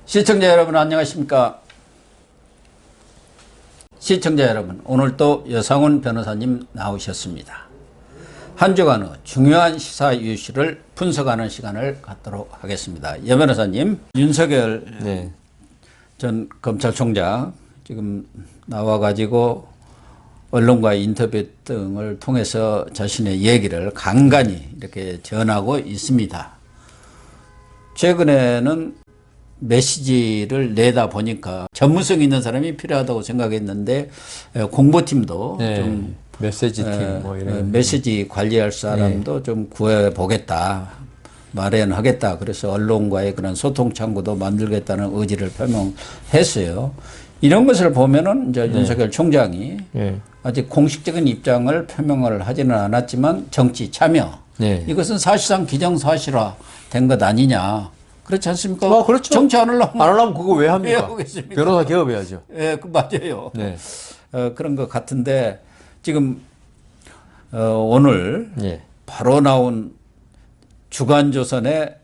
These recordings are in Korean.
시청자 여러분 안녕하십니까? 시청자 여러분 오늘 또 여상훈 변호사님 나오셨습니다. 한 주간의 중요한 시사 이슈를 분석하는 시간을 갖도록 하겠습니다. 여 변호사님, 윤석열 전 검찰총장 지금 나와가지고 언론과의 인터뷰 등을 통해서 자신의 얘기를 간간히 이렇게 전하고 있습니다. 최근에는 메시지를 내다 보니까 전문성 있는 사람이 필요하다고 생각했는데 공보팀도 좀 메시지팀 뭐 이런 메시지 관리할 사람도 좀 구해 보겠다, 마련하겠다. 그래서 언론과의 그런 소통 창구도 만들겠다는 의지를 표명했어요. 이런 것을 보면은 이제 윤석열 총장이 아직 공식적인 입장을 표명을 하지는 않았지만 정치 참여 이것은 사실상 기정사실화 된 것 아니냐. 그렇지 않습니까? 그렇죠. 정치 안 하려면 그거 왜 합니까? 하겠습니까? 변호사 개업해야죠. 예, 그 맞아요. 그런 것 같은데 지금 오늘 바로 나온 주간조선의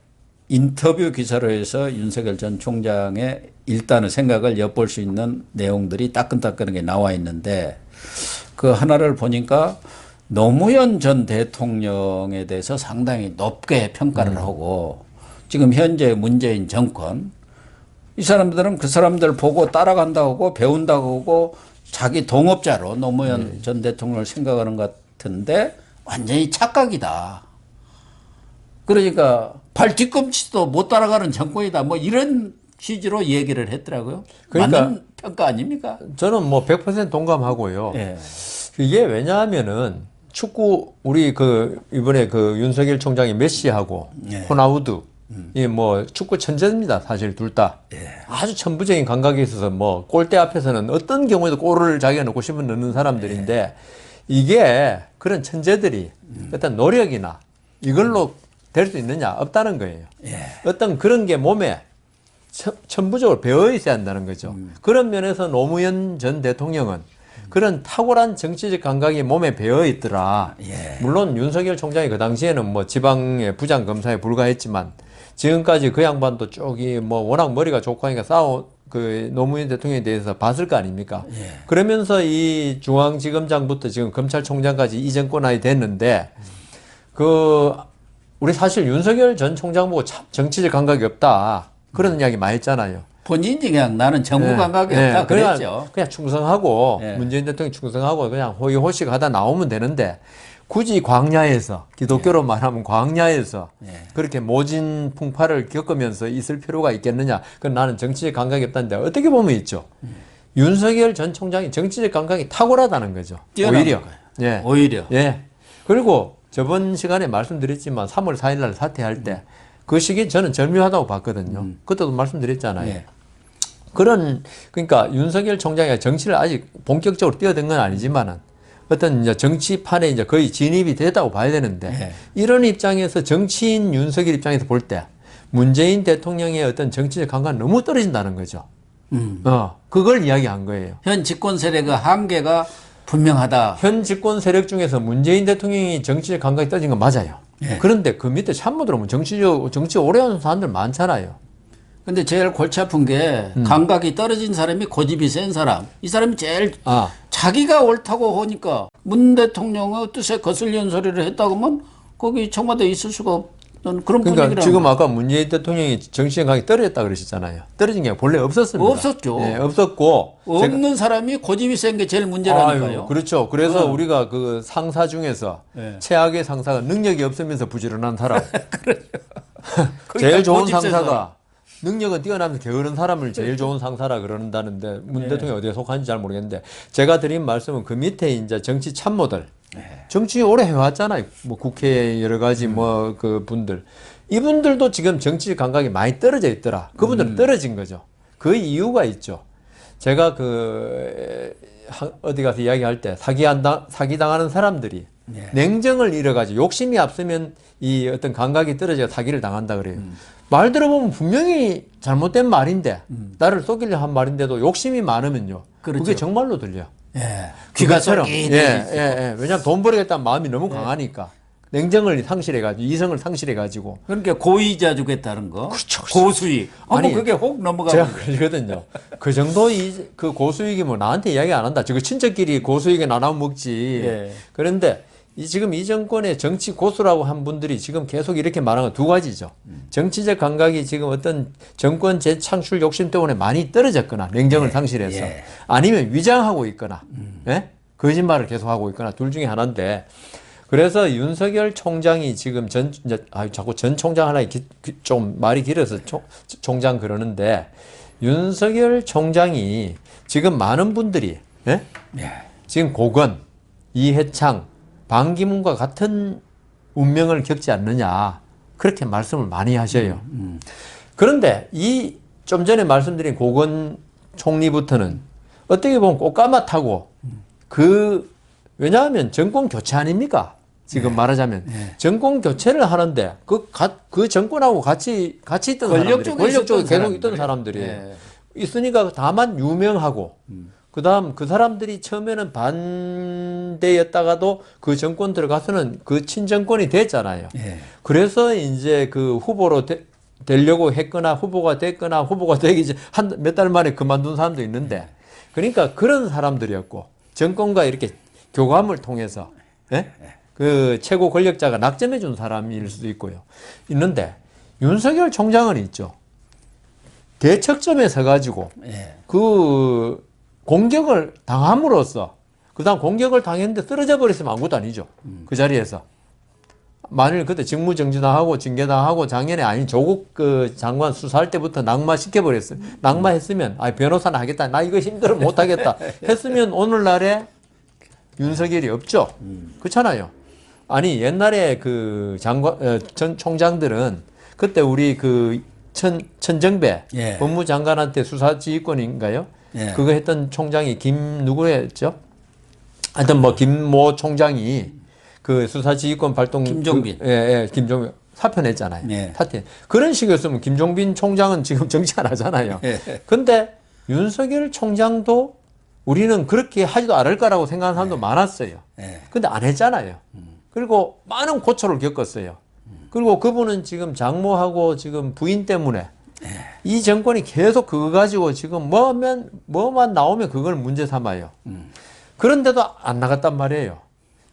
인터뷰 기사로 해서 윤석열 전 총장의 일단의 생각을 엿볼 수 있는 내용들이 따끈따끈하게 나와 있는데 그 하나를 보니까 노무현 전 대통령에 대해서 상당히 높게 평가를 하고 지금 현재 문재인 정권 이 사람들은 그 사람들 보고 따라간다고 하고 배운다고 하고 자기 동업자로 노무현 전 대통령을 생각하는 것 같은데 완전히 착각이다. 그러니까 발 뒤꿈치도 못 따라가는 정권이다. 뭐 이런 취지로 얘기를 했더라고요. 그러니까 맞는 평가 아닙니까? 저는 뭐 100% 동감하고요. 이게 왜냐하면은 축구 우리 이번에 윤석열 총장이 메시하고 호나우두 이 뭐 축구 천재입니다. 사실 둘 다. 아주 천부적인 감각이 있어서 뭐 골대 앞에서는 어떤 경우에도 골을 자기가 넣고 싶으면 넣는 사람들인데 이게 그런 천재들이 어떤 노력이나 이걸로 될 수 있느냐? 없다는 거예요. 어떤 그런 게 몸에 천부적으로 배어 있어야 한다는 거죠. 그런 면에서 노무현 전 대통령은 그런 탁월한 정치적 감각이 몸에 배어 있더라. 물론 윤석열 총장이 그 당시에는 뭐 지방의 부장 검사에 불과했지만 지금까지 그 양반도 쪽이 뭐 워낙 머리가 좋고 하니까 노무현 대통령에 대해서 봤을 거 아닙니까? 그러면서 이 중앙지검장부터 지금 검찰총장까지 이 정권 하에 됐는데 우리 사실 윤석열 전 총장 보고 참 정치적 감각이 없다. 그런 이야기 많이 했잖아요. 본인이 그냥 나는 정부 감각이 없다 그랬죠. 그냥 충성하고 문재인 대통령 충성하고 그냥 호의호식 하다 나오면 되는데 굳이 광야에서 기독교로 말하면 광야에서 그렇게 모진 풍파를 겪으면서 있을 필요가 있겠느냐. 그건 나는 정치적 감각이 없다는데 어떻게 보면 있죠. 윤석열 전 총장이 정치적 감각이 탁월하다는 거죠. 오히려. 오히려. 그리고 저번 시간에 말씀드렸지만 3월 4일 날 사퇴할 때 그 시기 저는 절묘하다고 봤거든요. 그때도 말씀드렸잖아요. 그러니까 윤석열 총장이 정치를 아직 본격적으로 뛰어든 건 아니지만은 어떤 이제 정치판에 이제 거의 진입이 됐다고 봐야 되는데 이런 입장에서 정치인 윤석열 입장에서 볼 때 문재인 대통령의 어떤 정치적 감각이 너무 떨어진다는 거죠. 그걸 이야기한 거예요. 현 집권 세력의 한계가 분명하다. 현 집권 세력 중에서 문재인 대통령이 정치적 감각이 떨어진 건 맞아요. 그런데 그 밑에 참모들은 정치 오래 한 사람들 많잖아요. 근데 제일 골치 아픈 게 감각이 떨어진 사람이 고집이 센 사람. 이 사람이 제일 자기가 옳다고 하니까 문 대통령의 뜻에 거슬리는 소리를 했다고 하면 거기 청와대에 있을 수가 없는 그런 분위기라. 그러니까 지금 아까 문재인 대통령이 정치적 감각이 떨어졌다 그러셨잖아요. 떨어진 게 본래 없었습니다. 없었죠. 없었고 없는 사람이 고집이 센 게 제일 문제라니까요. 그렇죠. 그래서 우리가 그 상사 중에서 최악의 상사가 능력이 없으면서 부지런한 사람. 그렇죠. 제일 좋은 상사가 능력은 뛰어나면서 게으른 사람을 제일 좋은 상사라 그러는다는데 문 대통령이 어디에 속하는지 잘 모르겠는데 제가 드린 말씀은 그 밑에 이제 정치 참모들 정치 오래 해왔잖아요. 뭐 국회 여러 가지 뭐 그 분들 이분들도 지금 정치 감각이 많이 떨어져 있더라. 그분들은 떨어진 거죠. 그 이유가 있죠. 제가 어디 가서 이야기할 때 사기 당하는 사람들이 냉정을 잃어가지고 욕심이 앞서면 이 어떤 감각이 떨어져 사기를 당한다 그래요. 말 들어보면 분명히 잘못된 말인데 나를 속이려 한 말인데도 욕심이 많으면요. 그게 정말로 들려. 귀가처럼. 왜냐하면 돈 벌겠다는 마음이 너무 강하니까. 냉정을 상실해가지고 이성을 상실해가지고 그러니까 고의자 주겠다는 거. 그렇죠. 고수익. 아니, 아니 그게 혹 넘어가고. 제가 그러거든요. 그 정도 그 고수익이 뭐 나한테 이야기 안 한다. 저거 친척끼리 고수익에 나눠 먹지. 예. 그런데 지금 이 정권의 정치 고수라고 한 분들이 지금 계속 이렇게 말하는 건 두 가지죠. 정치적 감각이 지금 어떤 정권 재창출 욕심 때문에 많이 떨어졌거나 냉정을 상실해서 예. 아니면 위장하고 있거나 예? 거짓말을 계속 하고 있거나 둘 중에 하나인데 그래서 윤석열 총장이 지금 자꾸 전 총장 하나 좀 말이 길어서 총장 그러는데 윤석열 총장이 지금 많은 분들이 예? 예. 지금 고건, 이해창, 반기문과 같은 운명을 겪지 않느냐 그렇게 말씀을 많이 하셔요. 그런데 이 좀 전에 말씀드린 고건 총리부터는 어떻게 보면 꽃가마타고 왜냐하면 정권 교체 아닙니까? 지금 말하자면 정권 교체를 하는데 그 정권하고 같이 있던 권력 쪽에 계속 있던 사람들이. 사람들이에요. 예. 있으니까 다만 유명하고 그다음 그 사람들이 처음에는 반대였다가도 그 정권 들어가서는 그 친정권이 됐잖아요. 예. 그래서 이제 그 후보로 되려고 했거나 후보가 됐거나 후보가 되기 전 몇 달 만에 그만둔 사람도 있는데 그러니까 그런 사람들이었고 정권과 이렇게 교감을 통해서 예? 그 최고 권력자가 낙점해 준 사람일 수도 있는데 윤석열 총장은 있죠. 대척점에 서가지고 예. 그 공격을 당함으로써 그다음 공격을 당했는데 쓰러져 버렸으면 아무것도 아니죠. 그 자리에서 만일 그때 직무정지당하고 징계당하고 작년에 아닌 조국 그 장관 수사할 때부터 낙마시켜 버렸어요. 낙마했으면 변호사는 하겠다. 나 이거 힘들어 못 하겠다. 했으면 오늘날에 윤석열이 없죠. 그렇잖아요. 아니 옛날에 그 전 총장들은 그때 우리 그 천정배 예. 법무장관한테 수사지휘권인가요? 예. 그거 했던 총장이 누구였죠? 하여튼 뭐 김모 총장이 그 수사지휘권 발동 김종빈. 김종빈 사표냈잖아요. 예. 사퇴. 그런 식이었으면 김종빈 총장은 지금 정치 안 하잖아요. 예. 근데 윤석열 총장도 우리는 그렇게 하지도 않을 거라고 생각하는 사람도 많았어요. 예. 근데 안 했잖아요. 그리고 많은 고초를 겪었어요. 그리고 그분은 지금 장모하고 지금 부인 때문에 이 정권이 계속 그거 가지고 지금 뭐만 나오면 그걸 문제 삼아요. 그런데도 안 나갔단 말이에요.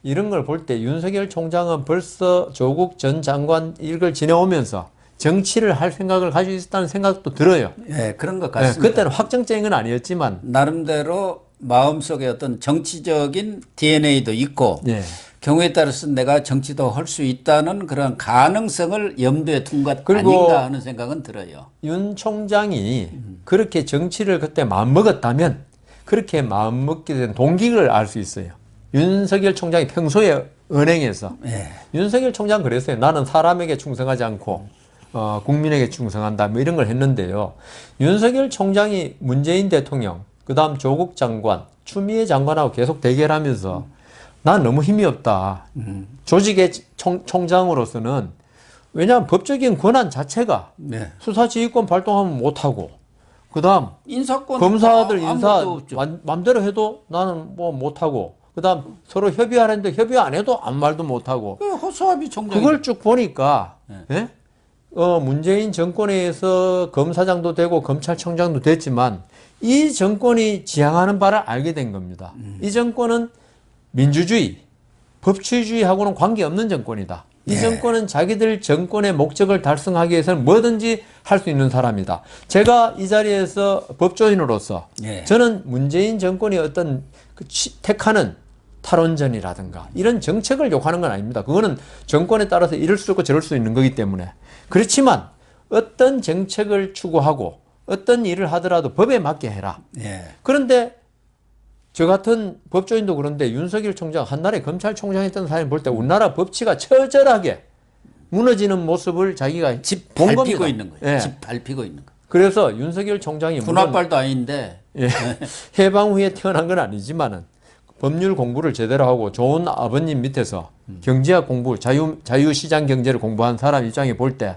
이런 걸 볼 때 윤석열 총장은 벌써 조국 전 장관 일을 지내오면서 정치를 할 생각을 가지고 있었다는 생각도 들어요. 예, 그런 것 같습니다. 그때는 확정적인 건 아니었지만 나름대로 마음속에 어떤 정치적인 DNA도 있고 예. 경우에 따라서 내가 정치도 할 수 있다는 그런 가능성을 염두에 둔 것 그리고 아닌가 하는 생각은 들어요. 윤 총장이 그렇게 정치를 그때 마음먹었다면 그렇게 마음먹게 된 동기를 알 수 있어요. 윤석열 총장이 평소에 은행에서 예. 윤석열 총장 그랬어요. 나는 사람에게 충성하지 않고 국민에게 충성한다 뭐 이런 걸 했는데요. 윤석열 총장이 문재인 대통령 그다음 조국 장관 추미애 장관하고 계속 대결하면서 난 너무 힘이 없다. 조직의 총장으로서는 왜냐하면 법적인 권한 자체가 네. 수사지휘권 발동하면 못하고 그다음 인사권 검사들 인사 아무것도 없죠. 맘대로 해도 나는 뭐 못하고 그다음 서로 협의하는데 협의 안 해도 아무 말도 못하고 그 허수아비 총장 그걸 쭉 보니까 예? 문재인 정권에서 검사장도 되고 검찰총장도 됐지만 이 정권이 지향하는 바를 알게 된 겁니다. 이 정권은 민주주의, 법치주의하고는 관계없는 정권이다. 이 정권은 자기들 정권의 목적을 달성하기 위해서는 뭐든지 할 수 있는 사람이다. 제가 이 자리에서 법조인으로서 예. 저는 문재인 정권이 어떤 택하는 탈원전이라든가 이런 정책을 욕하는 건 아닙니다. 그거는 정권에 따라서 이럴 수 있고 저럴 수 있는 거기 때문에. 그렇지만 어떤 정책을 추구하고 어떤 일을 하더라도 법에 맞게 해라. 예. 그런데 저 같은 법조인도 그런데 윤석열 총장 한나라에 검찰총장했던 사람이 볼 때 우리나라 법치가 처절하게 무너지는 모습을 자기가 집 본 밟히고 겁니다. 있는 거예요. 예. 집 밟히고 있는 거. 그래서 윤석열 총장이 물론 군합발도 아닌데 해방 후에 태어난 건 아니지만은 법률 공부를 제대로 하고 좋은 아버님 밑에서 경제학 공부, 자유시장 경제를 공부한 사람 입장에 볼 때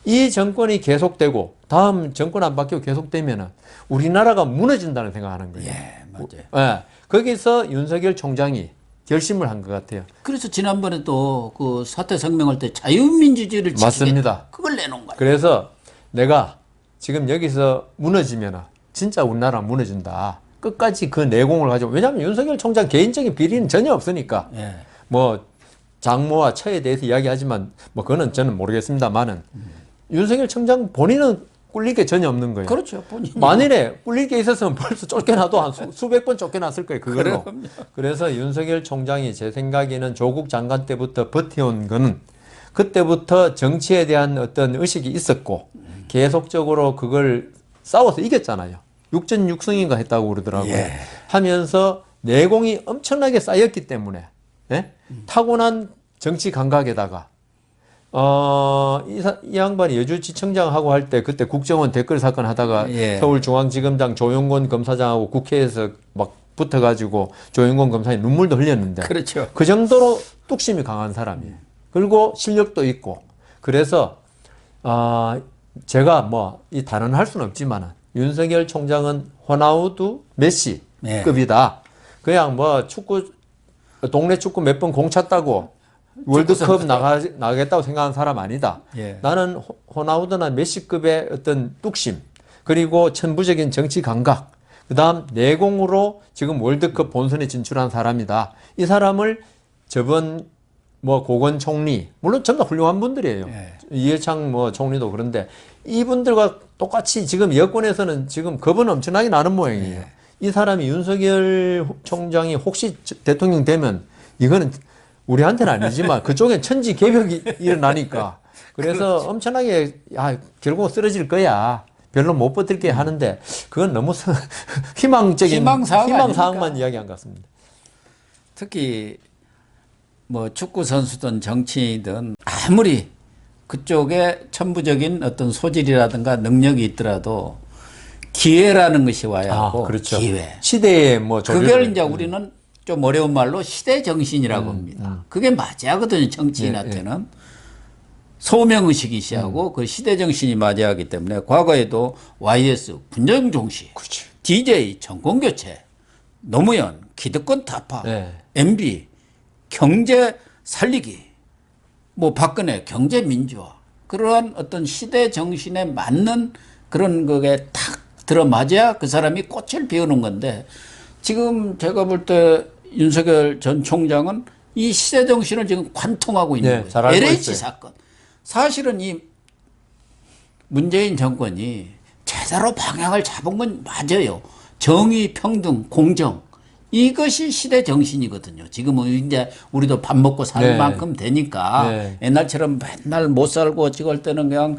이 정권이 계속되고 다음 정권 안 바뀌고 계속되면은 우리나라가 무너진다는 생각하는 거예요. 예, 맞아요. 예. 거기서 윤석열 총장이 결심을 한 것 같아요. 그래서 지난번에 또 그 사퇴 성명할 때 자유민주주의를 지키겠다. 맞습니다. 그걸 내놓은 거예요. 그래서 내가 지금 여기서 무너지면 진짜 우리나라 무너진다. 끝까지 그 내공을 가지고, 왜냐하면 윤석열 총장 개인적인 비리는 전혀 없으니까. 예. 뭐 장모와 처에 대해서 이야기하지만 뭐 그거는 저는 모르겠습니다만은 윤석열 총장 본인은 꿀릴 게 전혀 없는 거예요. 그렇죠. 본인이. 만일에 꿀릴 게 있었으면 벌써 쫓겨나도 한 수백 번 쫓겨났을 거예요. 그걸로. 그럼요. 그래서 윤석열 총장이 제 생각에는 조국 장관 때부터 버텨온 거는 그때부터 정치에 대한 어떤 의식이 있었고 계속적으로 그걸 싸워서 이겼잖아요. 육전육승인가 했다고 그러더라고요. 예. 하면서 내공이 엄청나게 쌓였기 때문에 예? 타고난 정치 감각에다가 이 양반이 여주지청장하고 할 때 그때 국정원 댓글 사건 하다가 예. 서울중앙지검장 조용건 검사장하고 국회에서 막 붙어가지고 조용건 검사님 눈물도 흘렸는데 그렇죠. 그 정도로 뚝심이 강한 사람이에요. 그리고 실력도 있고 그래서 제가 뭐 이 단언할 수는 없지만 윤석열 총장은 호나우두 메시급이다. 그냥 뭐 축구 동네 축구 몇 번 공 찼다고 월드컵 나가겠다고 생각하는 사람 아니다. 예. 나는 호나우드나 메시급의 어떤 뚝심 그리고 천부적인 정치 감각 그다음 내공으로 지금 월드컵 본선에 진출한 사람이다. 이 사람을 저번 뭐 고건 총리 물론 전부 다 훌륭한 분들이에요. 예. 이해창 뭐 총리도 그런데 이분들과 똑같이 지금 여권에서는 지금 겁은 엄청나게 나는 모양이에요. 예. 이 사람이 윤석열 총장이 혹시 대통령 되면 이거는 우리한테는 아니지만 그쪽엔 천지개벽이 일어나니까 그래서 엄청나게 결국 쓰러질 거야. 별로 못 버틸게 하는데 그건 너무 희망적인 희망사항만 이야기한 것 같습니다. 특히 뭐 축구 선수든 정치인이든 아무리 그쪽에 천부적인 어떤 소질이라든가 능력이 있더라도 기회라는 것이 와야 하고 그렇죠. 기회. 시대에 뭐 그걸 이제 우리는 좀 어려운 말로 시대 정신이라고 합니다. 그게 맞아거든요. 정치인한테는 소명 의식이 시하고 그 시대 정신이 맞아야 하기 때문에 과거에도 YS 군정 종시, 그렇지. DJ 정권 교체, 노무현 기득권 타파, 네. MB 경제 살리기, 뭐 박근혜 경제 민주화 그러한 어떤 시대 정신에 맞는 그런 거에 탁 들어맞아야 그 사람이 꽃을 피우는 건데 지금 제가 볼 때 윤석열 전 총장은 이 시대 정신을 지금 관통하고 있는 거예요. 잘 알고 LH 있어요. 사건. 사실은 이 문재인 정권이 제대로 방향을 잡은 건 맞아요. 정의, 평등, 공정. 이것이 시대 정신이거든요. 지금은 이제 우리도 밥 먹고 살 만큼 되니까 옛날처럼 맨날 못 살고 찍을 때는 그냥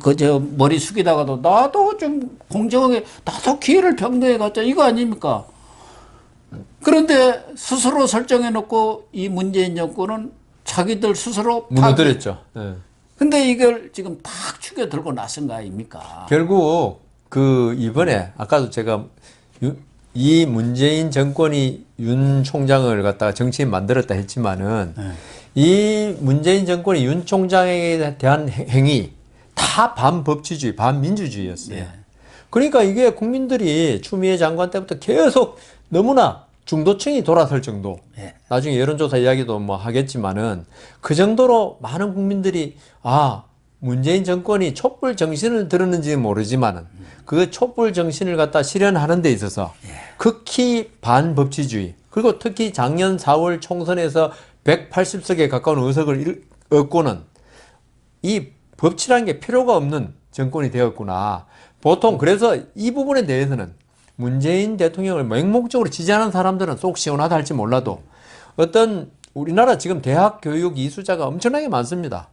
그저 머리 숙이다가도 나도 좀 공정하게 나도 기회를 평등히 갖자 이거 아닙니까? 그런데 스스로 설정해 놓고 이 문재인 정권은 자기들 스스로 무너뜨렸죠. 근데 이걸 지금 탁 축여 들고 나선 거 아닙니까? 결국 그 이번에 아까도 제가 이 문재인 정권이 윤 총장을 갖다가 정치인 만들었다 했지만은 이 문재인 정권이 윤 총장에 대한 행위 다 반법치주의, 반민주주의였어요. 그러니까 이게 국민들이 추미애 장관 때부터 계속 너무나 중도층이 돌아설 정도. 나중에 여론조사 이야기도 뭐 하겠지만은 그 정도로 많은 국민들이 문재인 정권이 촛불 정신을 들었는지는 모르지만은 그 촛불 정신을 갖다 실현하는 데 있어서 극히 반법치주의 그리고 특히 작년 4월 총선에서 180석에 가까운 의석을 얻고는 이 법치라는 게 필요가 없는 정권이 되었구나. 보통 그래서 이 부분에 대해서는 문재인 대통령을 맹목적으로 지지하는 사람들은 속 시원하다 할지 몰라도 어떤 우리나라 지금 대학 교육 이수자가 엄청나게 많습니다.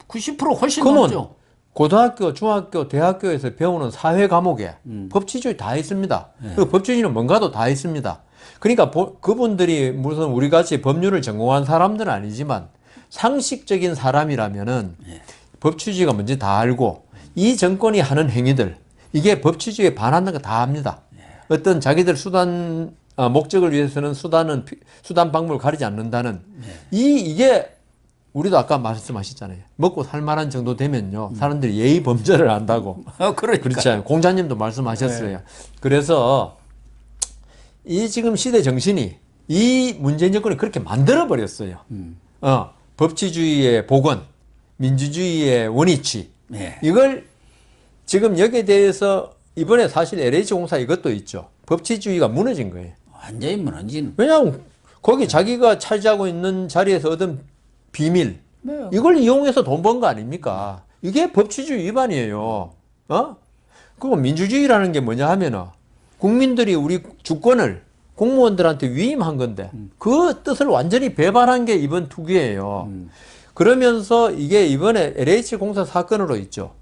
90% 훨씬 그러면 넘죠. 고등학교, 중학교, 대학교에서 배우는 사회 과목에 법치주의 다 있습니다. 그리고 법치주의는 뭔가도 다 있습니다. 그러니까 그분들이 무슨 우리같이 법률을 전공한 사람들은 아니지만 상식적인 사람이라면은 법치주의가 뭔지 다 알고 이 정권이 하는 행위들 이게 법치주의에 반하는 거 다 압니다. 어떤 자기들 수단 목적을 위해서는 수단 방법을 가리지 않는다는 이게 우리도 아까 말씀하셨잖아요. 먹고 살 만한 정도 되면요. 사람들이 예의 범절을 안다고. 그러니까. 그렇죠. 공자님도 말씀하셨어요. 그래서 이 지금 시대 정신이 이 문재인 정권이 그렇게 만들어 버렸어요. 법치주의의 복원, 민주주의의 원위치. 네. 이걸 지금 여기에 대해서 이번에 사실 LH공사 이것도 있죠. 법치주의가 무너진 거예요. 완전히 무너진. 왜냐하면 거기 자기가 차지하고 있는 자리에서 얻은 비밀, 네. 이걸 이용해서 돈 번 거 아닙니까? 이게 법치주의 위반이에요. 그리고 민주주의라는 게 뭐냐 하면은 국민들이 우리 주권을 공무원들한테 위임한 건데 그 뜻을 완전히 배반한 게 이번 투기예요. 그러면서 이게 이번에 LH공사 사건으로 있죠.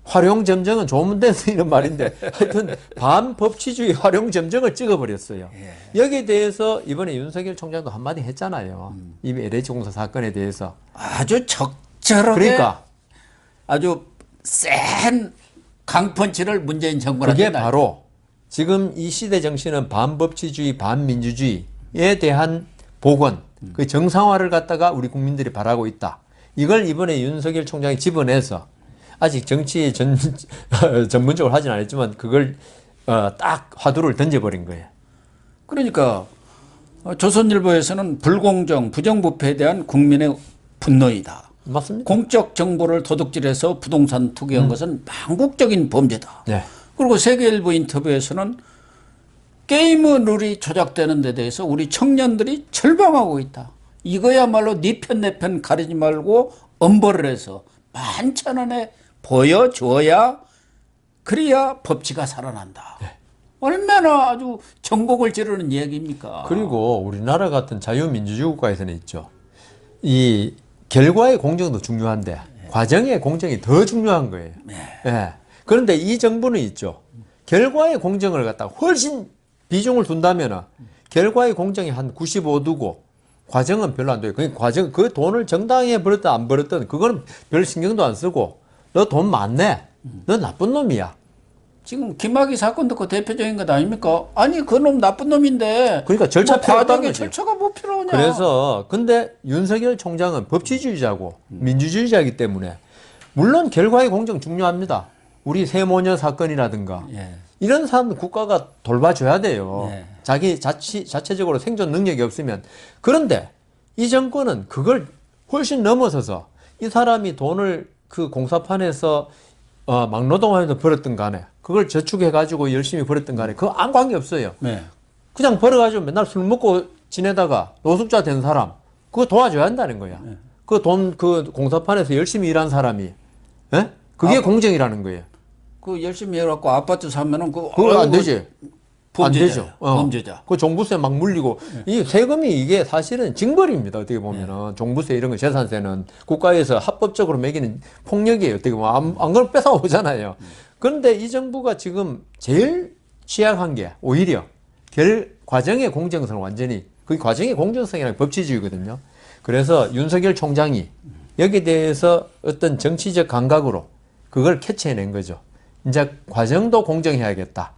활용점정은 좋은 데서 이런 말인데 하여튼 반법치주의 활용점정을 찍어버렸어요. 여기에 대해서 이번에 윤석열 총장도 한마디 했잖아요. 이 LH공사 사건에 대해서. 아주 적절하게 그러니까 아주 센 강펀치를 문재인 정부한테 그게 바로 지금 이 시대 정신은 반법치주의, 반민주주의에 대한 복원, 그 정상화를 갖다가 우리 국민들이 바라고 있다. 이걸 이번에 윤석열 총장이 집어내서 아직 정치에 전문적으로 하진 않았지만 그걸 딱 화두를 던져버린 거예요. 그러니까 조선일보에서는 불공정, 부정부패에 대한 국민의 분노이다. 맞습니다. 공적 정보를 도둑질해서 부동산 투기한 것은 망국적인 범죄다. 네. 그리고 세계일보 인터뷰에서는 게임의 룰이 조작되는 데 대해서 우리 청년들이 절망하고 있다. 이거야말로 네 편 내 편 가리지 말고 엄벌을 해서 만천원에 보여줘야 그래야 법치가 살아난다. 네. 얼마나 아주 전곡을 지르는 얘기입니까? 그리고 우리나라 같은 자유민주주의 국가에서는 있죠. 이 결과의 공정도 중요한데 과정의 공정이 더 중요한 거예요. 네. 그런데 이 정부는 있죠. 결과의 공정을 갖다가 훨씬 비중을 둔다면 결과의 공정이 한 95 두고 과정은 별로 안 돼요. 그 돈을 정당하게 벌었든 안 벌었든 그거는 별 신경도 안 쓰고 너 돈 많네. 너 나쁜 놈이야. 지금 김학의 사건도 그 대표적인 것 아닙니까? 아니 그 놈 나쁜 놈인데. 그러니까 절차 뭐 필요 없다는 과정에 거지. 절차가 뭐 필요하냐? 그래서 근데 윤석열 총장은 법치주의자고 민주주의자이기 때문에 물론 결과의 공정 중요합니다. 우리 세모녀 사건이라든가 예. 이런 사람 국가가 돌봐줘야 돼요. 네. 자기 자체적으로 생존 능력이 없으면. 그런데 이 정권은 그걸 훨씬 넘어서서 이 사람이 돈을 그 공사판에서 막노동하면서 벌었던 간에 그걸 저축해가지고 열심히 벌었던 간에 그거 아무 관계 없어요. 네. 그냥 벌어가지고 맨날 술 먹고 지내다가 노숙자 된 사람 그거 도와줘야 한다는 거야. 그 돈 그 공사판에서 열심히 일한 사람이 그게 공정이라는 거예요. 그 열심히 해갖고 아파트 사면은 그거 안 되지. 안 되죠. 범죄자. 그 종부세 막 물리고 이 세금이 이게 사실은 징벌입니다. 어떻게 보면은 종부세 이런 거 재산세는 국가에서 합법적으로 매기는 폭력이에요. 어떻게 보면 안 그러면 뺏어 오잖아요. 그런데 이 정부가 지금 제일 취약한 게 오히려 과정의 공정성을 완전히 그 과정의 공정성이라는 법치주의거든요. 그래서 윤석열 총장이 여기에 대해서 어떤 정치적 감각으로 그걸 캐치해낸 거죠. 이제 과정도 공정해야겠다.